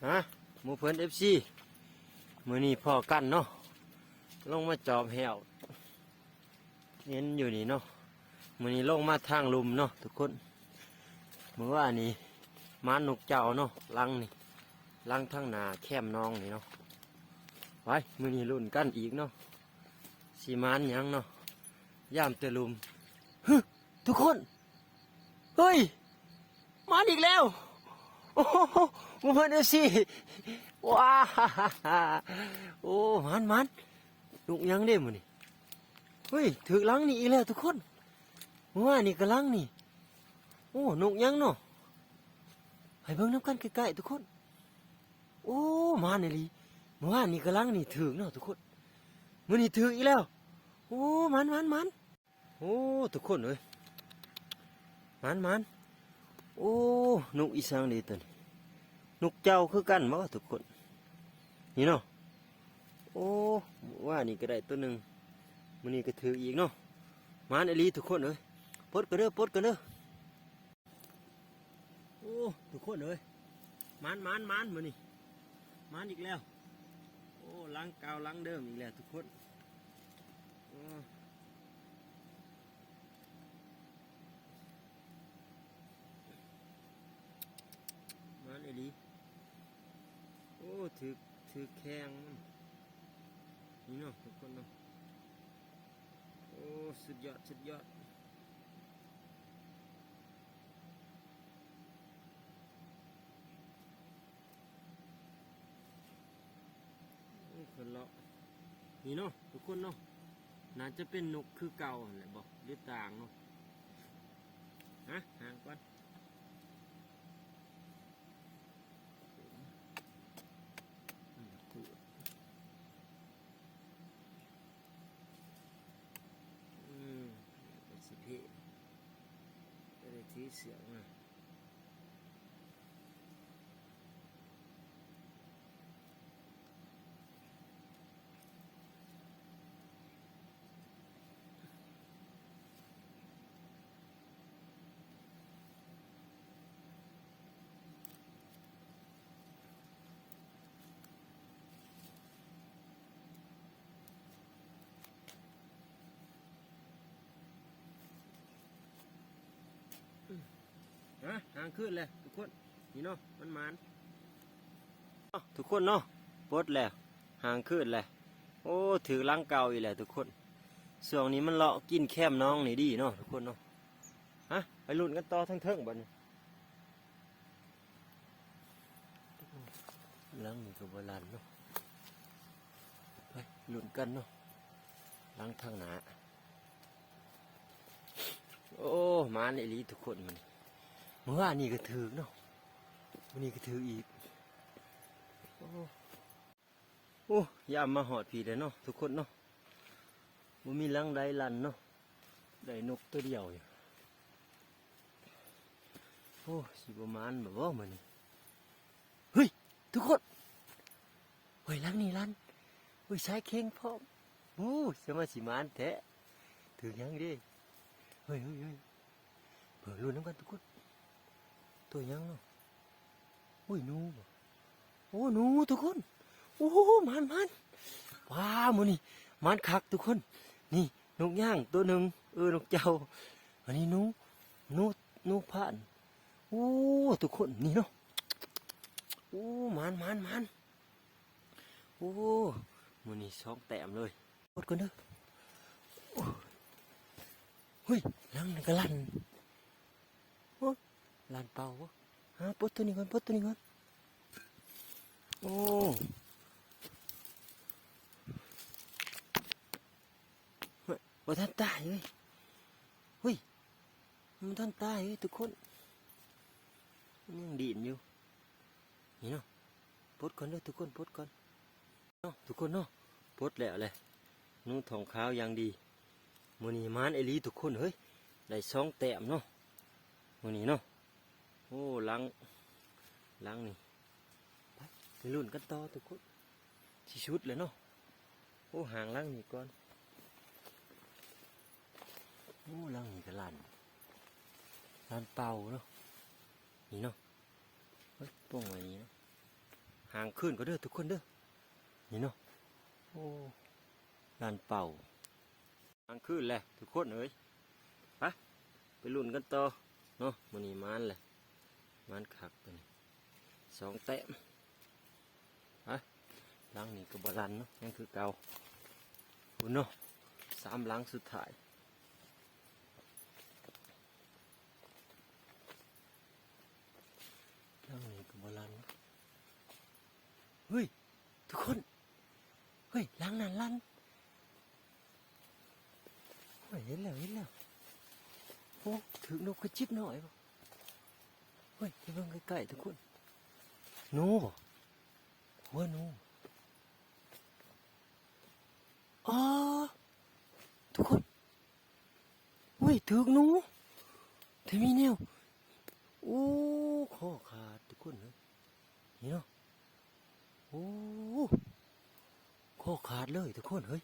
ฮะหมูเพิ่นFCมื้อนี้พอกันเนาะลงมาจอบแหวเน้นอยู่นี่เนาะมื้อนี้ลงมาทางลุมเนาะทุกคนมื้อว่านี่ม้านกเจ้าเนาะลังนี่ลังทางหน้าแคมน้องนี่เนาะไว้มื้อนี้ลุ้นกันอีกเนาะสิม้านหยังเนาะย่ามตะลุมฮึทุกคนเฮ้ยม้านอีกแล้วโอ้โหหมูเพิ่นFCว้าโอ้มันลุกยังได้มื้อนี่เฮ้ยถึกลังนี่อีกแล้วทุกคนว่านี่ก็ลังนี่โอ้นกยังเนาะให้เบิ่งน้ำกันใกล้ๆทุกคนโอ้มันนี่ลีว่านี่ก็ลังนี่ถึกเนาะทุกคนมื้อนี้ถึกอีกแล้วโอ้มันโอ้ทุกคนเอ้ยมันโอ้นกอีสังนี่ตัวนี้นกเจ้าคือกันบ่ทุกคนนี่เนาะโอ้ว่านี่ก็ได้ตัวหนึ่งมื้อนี้ก็ถืออีกเนาะมานอลีทุกคนเอ้ยปลดกันเด้อโอ้ทุกคนเอ้ยมันมื้อนี้มันอีกแล้วโอ้ล้างกาวล้างเดิมอีกแล้วทุกคนมันอลีโอ้ถือแข้งนี่เนาะทุกคนเนาะโอ้สุดยอดคนเลาะนี่เนาะทุกคนเนาะน่าจะเป็นนกคือเก่าแหละบอกหรือต่างเนาะห่างก่อนสิเพก็ได้ถือเสียงมาห่างขึ้นเลยทุกคนนี่เนาะมันทุกคนเนาะปลดแล้วห่างขึ้นเลยโอ้ถือลังเก่าอีกแล้วทุกคนส่วนนี้มันเลาะกินแคมน้องนี่ดีเนาะทุกคนเนาะไปลุ้นกันต่อทั้งเทิงบัดนี้ลังนี่ก็โบราณเนาะไปลุ้นกันเนาะลังทางหนาโอ้มาในลีทุกคนมันเมื่อวานนี่ก็ถือเนาะวันนี้ก็ถืออีกโอ้ยามมาหอดผีเลยเนาะทุกคนเนาะมันมีลังได้ลันเนาะได้นกตัวเดียวอยู่โอ้สิบประมาณแบบว่ามันนี่เฮ้ยทุกคนเฮ้ยลังนี่ลันเฮ้ยใช้เข่งพร้อมโอ้สมาสิมานแท้ถือยังดิเฮ้ยเปิดรุ่นน้ำกันทุกคนตัวยังเนาะโอ้ยนูโอ้นูทุกคนโอ้มันว้ามันนี่มันคักทุกคนนี่นกย่างตัวหนึ่งนกเจ้าอันนี้นูผ่านโอ้ทุกคนนี่เนาะโอ้มันโอ้มันนี่สองแต้มเลยกดกันเด้อเฮ้ยลังกระลันโอ้ลันเป่าวะปลดตัวนี้ก่อนโอ้ว่าท่านตายเลยเฮ้ยมันท่านตายเลยทุกคนมันยังดีดอยู่นี่เนาะปลดก่อนเด้อทุกคนปลดก่อนเนาะทุกคนเนาะปลดแล้วเลยนุ่งทองขาวยังดีมือนี้มานไอลีทุกคนเฮ้ยได้สองแต้มเนาะมือนี้เนาะโอ้ลังนี่ไปลุ้นกันต่อทุกคนชิชุดเลยเนาะโอ้ห่างลังนี่ก่อนโอ้ลังนี่ก็ลันเป่าเนาะนี่เนาะเฮ้ยป้องไว้นี่เนาะ ห่างขึ้นก็เด้อทุกคนเด้อนี่เนาะโอ้ลานเป่าห่างขึ้นแหละทุกคนเอ้ยไปลุ้นกันต่อเนาะมื้อนี้มานแหละมานคักตัวนี้2 แต้มหลังนี้ก็บ่รันเนาะยังคือเก่าคุณเนาะ3 หลังสุดท้ายหลังนี้ก็บ่รันเนาะเฮ้ยทุกคนเฮ้ยหลังนั้นรันเฮ้ยเห็นแล้วโอ้ถึงนกกระจิบหน่อยบ่เฮ้ยไปเบิ่งใกล้ๆทุกคนหนูบ่หัวหนูอ๋อทุกคนเฮ้ยถึงหนูแต่มีแนวโอ้คอขาดทุกคนเลยนี่เนาะโอ้คอขาดเลยทุกคนเฮ้ย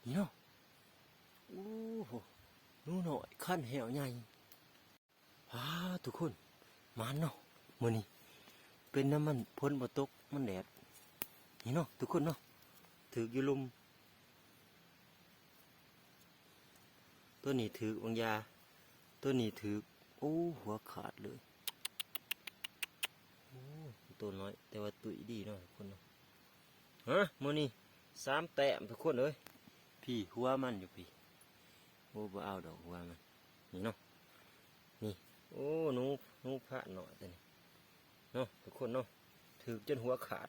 นี่เนาะโอ้โหหนูหน่อยขั้นแหวใหญ่ทุกคนมันเนาะมื้อนี้เป็นน้ำมันพ้นบ่ตกมันแดดนี่เนาะทุกคนเนาะถืออยู่ลุมตัวนี้ถือบางยาตัวนี้ถือโอ้หัวขาดเลยโอ้ตัวน้อยแต่ว่าตุ๋ยดีเนาะทุกคนเนาะมื้อนี้3 แต้มทุกคนเอ้ยพี่หัวมันอยู่พี่โอ้บ่เอาดอกหัวมันนี่เนาะนี่โอ้หนูพระหน่อยตัวนี้เนาะทุกคนเนาะถือจนหัวขาด